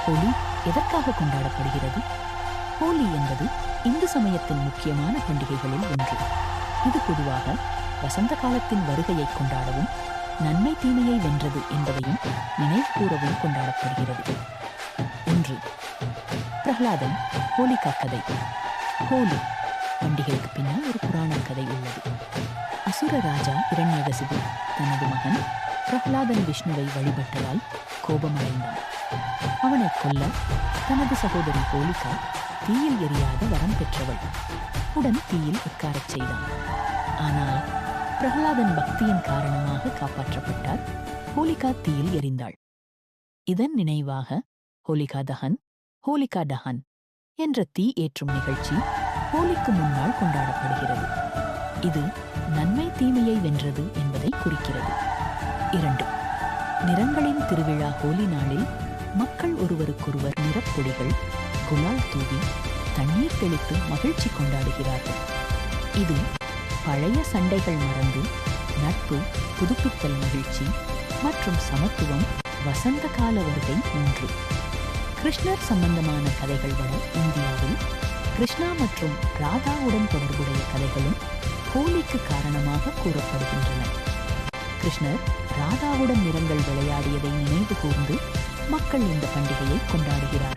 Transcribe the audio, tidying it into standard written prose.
ஹோலி எதற்காக கொண்டாடப்படுகிறது? ஹோலி என்பது இந்து சமயத்தின் முக்கியமான பண்டிகைகளில் ஒன்று. இது பொதுவாக வசந்த காலத்தின் வருகையை கொண்டாடவும் நன்மை தீமையை வென்றது என்பதையும் நினைவு கூறவும் கொண்டாடப்படுகிறது. 1. பிரஹ்லாதன் ஹோலிகா கதை. ஹோலி பண்டிகைக்கு பின்னால் ஒரு புராண கதை உள்ளது. அசுர ராஜா இரண்யகசிபு தனது மகன் பிரஹ்லாதன் விஷ்ணுவை வழிபட்டதால் கோபமடைந்தான். அவனை கொல்ல தனது சகோதரி ஹோலிகா தீயில் எரியாத வரம் பெற்றவள் உடன் தீயில் உட்காரச் செய்தான். ஆனால் பிரஹ்லாதன் பக்தியின் காரணமாக காப்பாற்றப்பட்டார். ஹோலிகா தீயில் எரிந்தாள். இதன் நினைவாக ஹோலிகா தஹன், ஹோலிகா டஹன் என்ற தீ ஏற்றும் நிகழ்ச்சி ஹோலிக்கு முன்னால் கொண்டாடப்படுகிறது. இது நன்மை தீமையை வென்றது என்பதை குறிக்கிறது. 2. நிறங்களின் திருவிழா. ஹோலி நாளில் மக்கள் ஒருவருக்கொருவர் நிறப்பொடிகள், குலால் தூவி தண்ணீர் தெளித்து மகிழ்ச்சி கொண்டாடுகிறார்கள். இது பழைய சண்டைகள் மறந்து நட்பு, புதுப்பித்தல் மகிழ்ச்சி மற்றும் சமத்துவம். வசந்த கால வருகை 3. கிருஷ்ணர் சம்பந்தமான கதைகள். வட இந்தியாவில் கிருஷ்ணா மற்றும் ராதாவுடன் தொடர்புடைய கதைகளும் ஹோலிக்கு காரணமாக கூறப்படுகின்றன. கிருஷ்ணர் ராதாவுடன் நிறங்கள் விளையாடியதை நினைவு கூர்ந்து மக்கள் இந்த பண்டிகையை கொண்டாடுகிறார்கள்.